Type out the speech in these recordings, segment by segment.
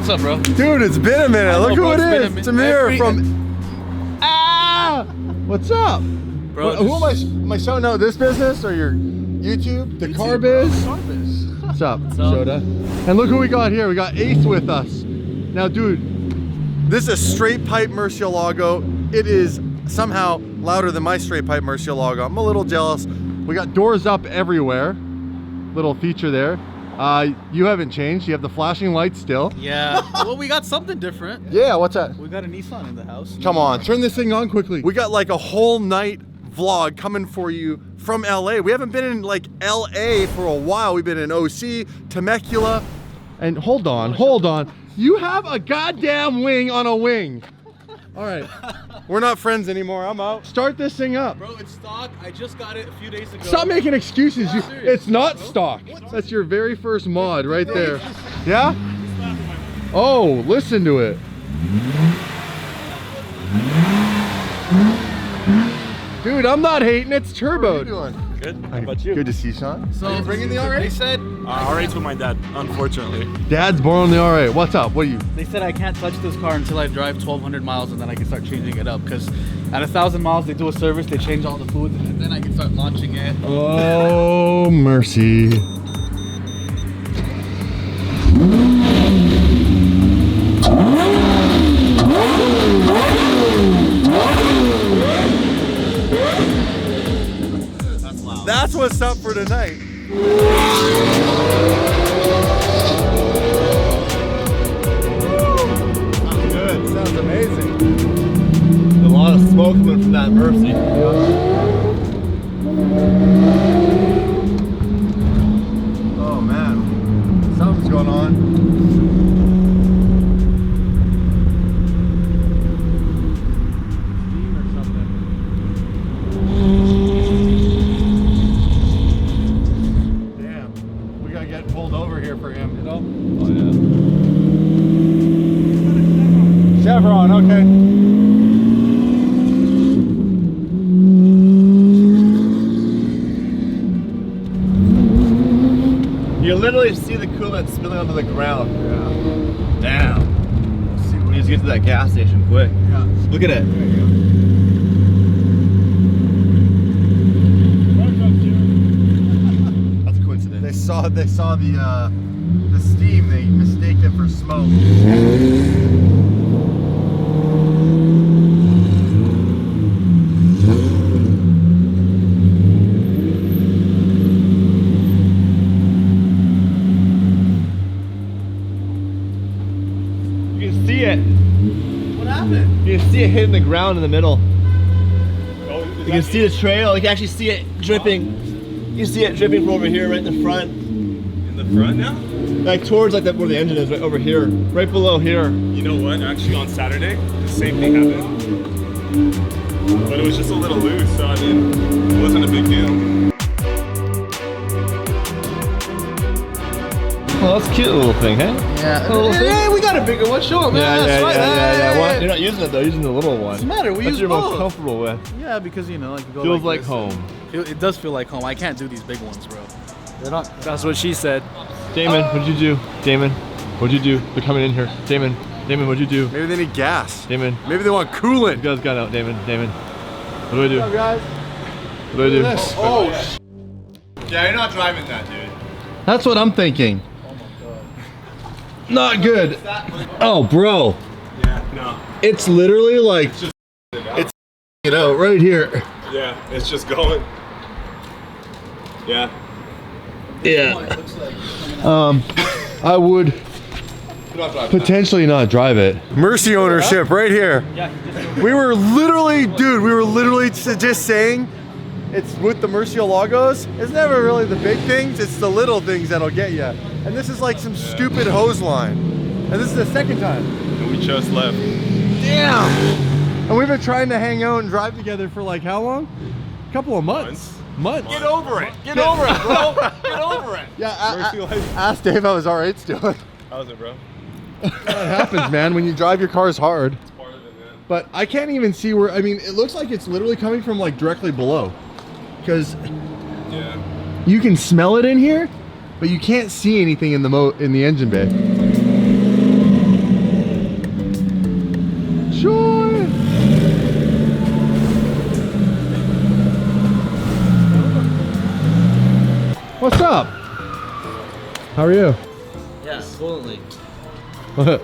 What's up, bro? Dude, it's been a minute. Look who it is. It's Amir from... What's up? Bro, who am I shouting out this business or your YouTube? The Car Biz? What's up, Soda? And look who we got here. We got Ace with us. Now, dude, this is a straight pipe Murcielago. It is somehow louder than my straight pipe Murcielago. I'm a little jealous. We got doors up everywhere. Little feature there. You haven't changed. You have the flashing lights still. Yeah. Well, we got something different. Yeah, what's that? We got a Nissan in the house. Come on, turn this thing on quickly. We got like a whole night vlog coming for you from LA. We haven't been in like LA for a while. We've been in OC, Temecula. And hold on. You have a goddamn wing on a wing. All right, we're not friends anymore. I'm out. Start this thing up. Bro, it's stock. I just got it a few days ago. Stop making excuses. It's not stock. That's your very first mod right there. Yeah? Oh, listen to it. Dude, I'm not hating. It's turboed. How are you doing? Good. How about you? Good to see you, Sean. So are you bringing the R8? They said R8's with my dad, unfortunately. Dad's born on the R8. What's up? What are you? They said I can't touch this car until I drive 1,200 miles and then I can start changing it up. Because at 1,000 miles, they do a service, they change all the fluids, and then I can start launching it. Oh, mercy. That's what's up for tonight. Sounds good. Sounds amazing. A lot of smoke coming from that Mercy. Oh man, something's going on. Chevron, okay. You literally see the coolant spilling onto the ground. Yeah. Damn. Let's see, we need to get to that gas station quick. Yeah. Look at it. There you go. That's a coincidence. They saw the steam. They mistaked it for smoke. What happened? You can see it hitting the ground in the middle. You can see the trail. You can actually see it dripping. You can see it dripping from over here, right in the front. In the front now? Like towards like that where the engine is, right over here, right below here. You know what? Actually, on Saturday, the same thing happened. But it was just a little loose, so I mean, it wasn't a big deal. Oh, that's a cute little thing, hey? Yeah. Hey, we got a bigger one. Show them. Yeah. Well, you're not using it though. You're using the little one. What's the matter? We That's use your both. most comfortable with. Yeah, because you know, like go Feels like this. home. It does feel like home. I can't do these big ones, bro. They're not. That's what she said. Damon, what'd you do? Damon, what'd you do? They're coming in here. Damon, what'd you do? Maybe they need gas. Damon. Maybe they want coolant. You guys got out, Damon. What do I do? What's up, guys? What do I do? Oh, Yeah, you're not driving that, dude. that's what I'm thinking. Oh my god. Not good. Oh, bro. Yeah, no. It's literally like it's it out right here. Yeah, it's just going. Yeah. Yeah. I would potentially not drive it. Mercy ownership right here. We were literally, dude, just saying it's with the Murcielagos. It's never really the big things, it's the little things that'll get you. And this is like some stupid hose line. And this is the second time. And we just left. Damn! And we've been trying to hang out and drive together for like how long? A couple of months. Months. Get over it. Get over it, bro. Get over it. Yeah, ask Dave how his R8's doing. How's it, bro? That happens, man, when you drive your cars hard. It's part of it, man. But I can't even see where, I mean, it looks like it's literally coming from like directly below. Because Yeah. you can smell it in here, but you can't see anything in the engine bay. What's up? How are you? Yeah, fluently. So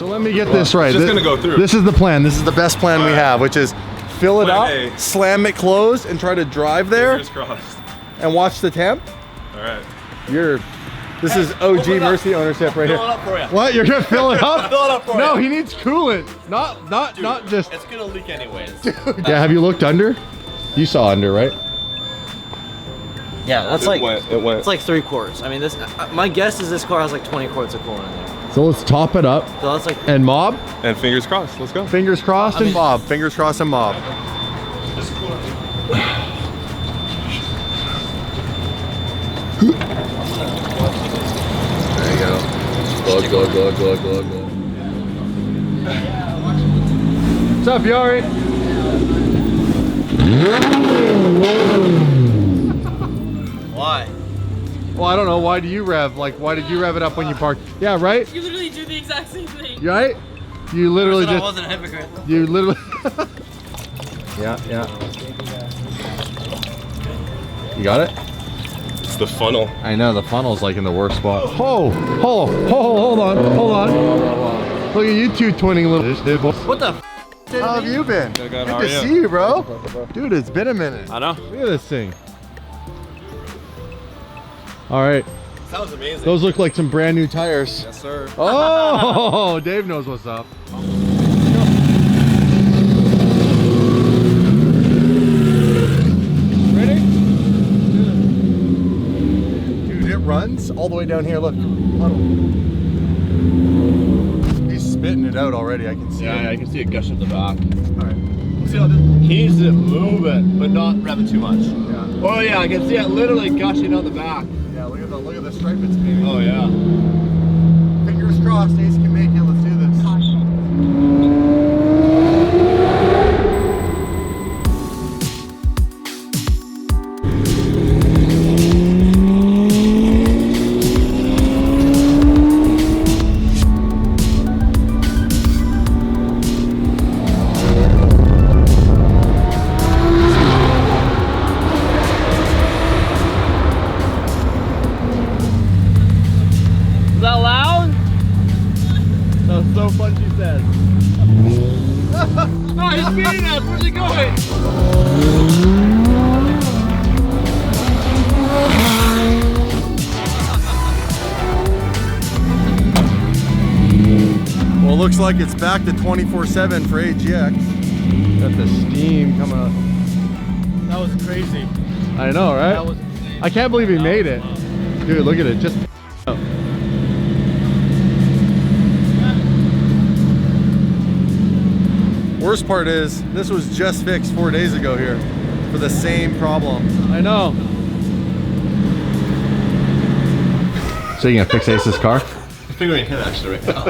let me get this right. Just gonna go through. This is the plan. This is the best plan we have, which is fill it Plan up, A. slam it closed, and try to drive there Fingers crossed. and watch the temp. All right. This is OG Mercy ownership right Fill it here. up for you. What? You're gonna fill it up? Fill it up for No, you. he needs coolant. Not just. It's gonna leak anyways. Yeah, have you looked under? You saw under, right? Yeah, that's like It went. it's like 3 quarts. I mean, this. My guess is this car has like 20 quarts of coolant in there. So let's top it up So that's like. and mob. And fingers crossed. Let's go. Fingers crossed and mob. Fingers crossed and mob. There you go. Glug. What's up, Yari? Why? Well, I don't know. Why do you rev? Like, why did you rev it up when you parked? Yeah, right? You literally do the exact same thing. You right? You literally I just. wasn't a hypocrite. You literally. Yeah. You got it? It's the funnel. I know the funnel's like in the worst spot. Hold on. Look at you two twinning little. What the f? How have you been? Good, Good how are to you? see you, bro. Dude, it's been a minute. I know. Look at this thing. All right, Sounds amazing. those look like some brand new tires. Yes, sir. Oh, Dave knows what's up. Ready? Dude, it runs all the way down here. Look, puddle. He's spitting it out already. I can see it. Yeah, I can see it gush at the back. All right. Let's see how this. He needs to move it, but not rev it too much. Yeah. Oh yeah, I can see it literally gushing out the back. Yeah. Look at the stripe it's painting. Oh yeah. Fingers crossed, Ace can make it. Let's do this. Is that loud? That was so fun, she said. No, he's beating us. Where's he going? Well, it looks like it's back to 24/7 for AGX. Got the steam coming up. That was crazy. I know, right? That was insane. I can't believe he made it. Dude, look at it. Just. Worst part is, this was just fixed 4 days ago here for the same problem. I know. So you gonna fix Ace's car? Figuring him actually right now.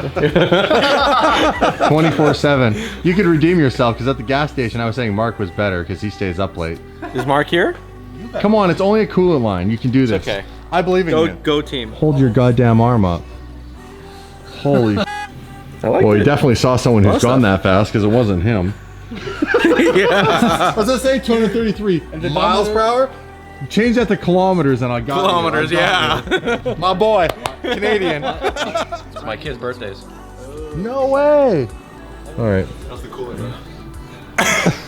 24/7. You could redeem yourself because at the gas station I was saying Mark was better because he stays up late. Is Mark here? Come on, it's only a coolant line. You can do this. okay. I believe in you. Go team. Hold your goddamn arm up. Holy. Well, he definitely saw someone who's gone that fast because it wasn't him. Yeah. What's that say? 233 miles per hour? Change that to kilometers and I got Kilometers, yeah. My boy, Canadian. It's my kids' birthdays. No way. All right. How's the coolant?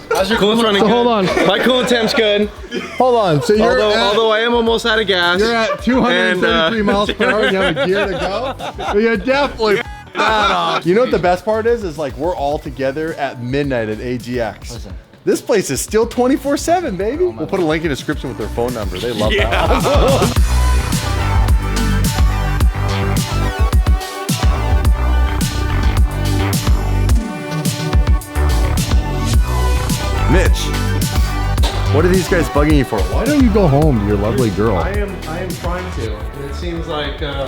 How's your coolant running? So hold on. My coolant temp's good. Hold on. So you're Although I am almost out of gas. you're at 233 miles per hour and you have a gear to go? Well, you're definitely that off. You know what the best part is? Is like we're all together at midnight at AGX. Listen. This place is still 24/7, baby. We'll put a link in the description with their phone number. They love that. Mitch, what are these guys bugging you for? Why don't you go home to your lovely girl? I am trying to. It seems like a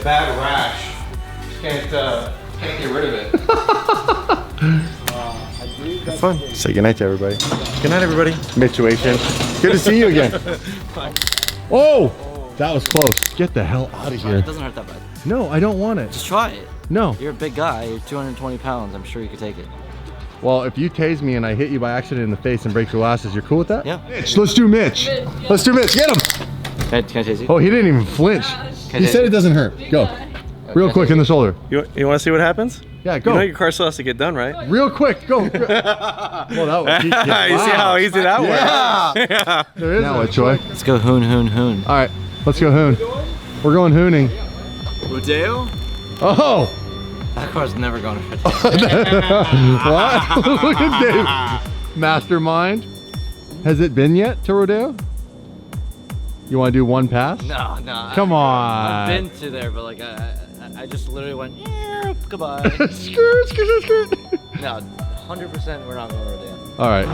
bad rash. Can't get rid of it. Have fun. Say goodnight to everybody. Good night, everybody. Mitchuation. Good to see you again. Oh, that was close. Get the hell out of It here. doesn't hurt that bad. No, I don't want it. Just try it. No. You're a big guy. You're 220 pounds. I'm sure you could take it. Well, if you tase me and I hit you by accident in the face and break your glasses, you're cool with that? Yeah. Mitch, let's do Mitch. Let's do Mitch. Get him. Can I taste it? Oh, he didn't even flinch. He said it doesn't hurt. Go. Real quick in the shoulder. You want to see what happens? Yeah, go. You know your car still has to get done, right? Real quick, go. Well, that was, You see how easy that works? Yeah. There is now what, Troy? Let's go hoon. All right, let's go hoon. We're going hooning. Rodeo? Oh! That car's never going to fit. What? Look at Dave. Mastermind. Has it been yet to Rodeo? You want to do one pass? No. Come on. I've been to there, but like I just literally went, yeah, goodbye. Skirt. No, 100% we're not going to Rodeo. All right.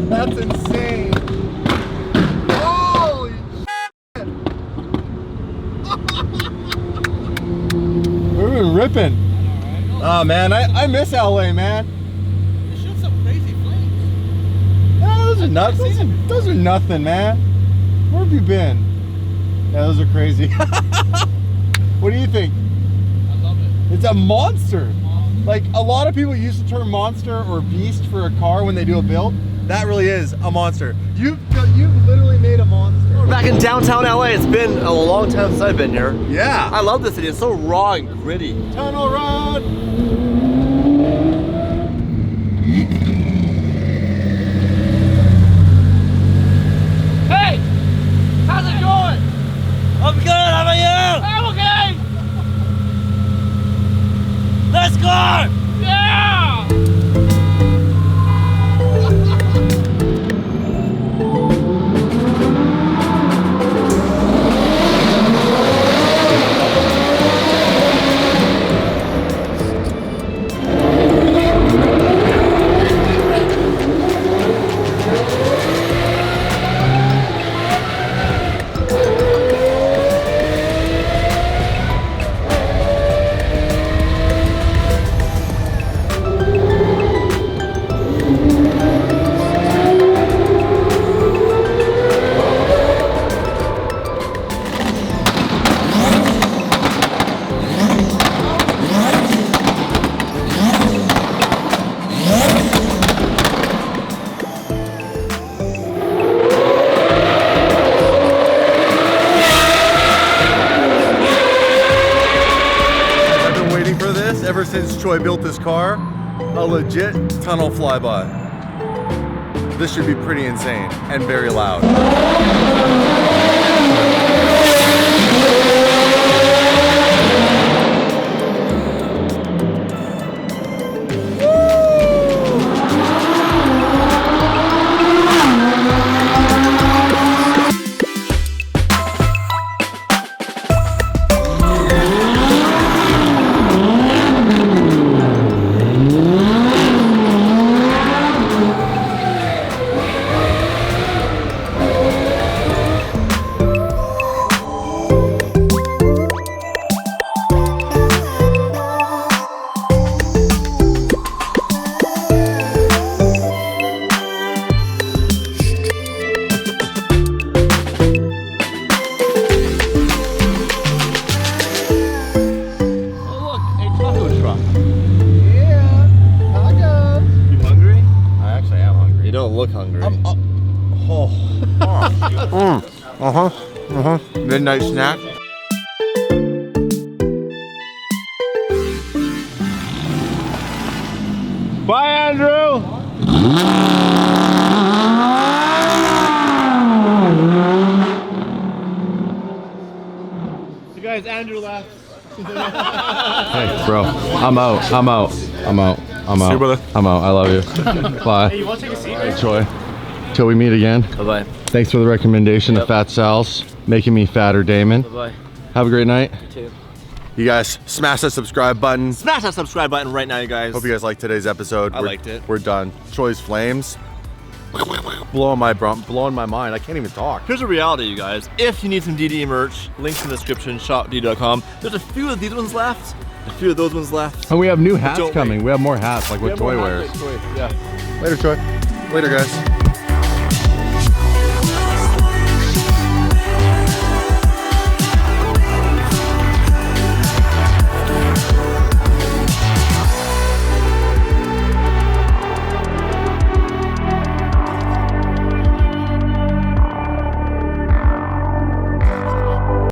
That's insane. Holy shit. We've been ripping. Oh man, I miss LA, man. It shoots some crazy flames. Yeah, those are nuts. Those are nothing, man. Where have you been? Yeah, those are crazy. What do you think? I love it. It's a monster. Like, a lot of people use the term monster or beast for a car when they do a build. That really is a monster. You've literally made a monster. We're back in downtown LA. It's been a long time since I've been here. Yeah. I love this city. It's so raw and gritty. Tunnel run. Hey! How's it going? I'm good. How about you? I'm okay! Let's go! Yeah! Ever since Troy built this car, a legit tunnel flyby. This should be pretty insane and very loud. Look hungry. Midnight snack. Bye, Andrew. You guys, Andrew left. Hey, bro, I'm out. I'm out. I'm out. I'm out. See you, brother. I'm out. I love you. Bye. Hey, you want to take a seat? Hey, Troy. Till we meet again. Bye-bye. Thanks for the recommendation, the Fat Sal's, making me fatter, Damon. Bye-bye. Have a great night. You too. You guys, smash that subscribe button. Smash that subscribe button right now, you guys. Hope you guys liked today's episode. I liked it. We're done. Troy's flames. Blowing my mind. I can't even talk. Here's a reality, you guys. If you need some DDE merch, links in the description, shopdd.com. There's a few of these ones left, a few of those ones left. And we have new hats don't coming. wait. We have more hats, like what Troy wears. Yeah. Later, Troy. Later, guys.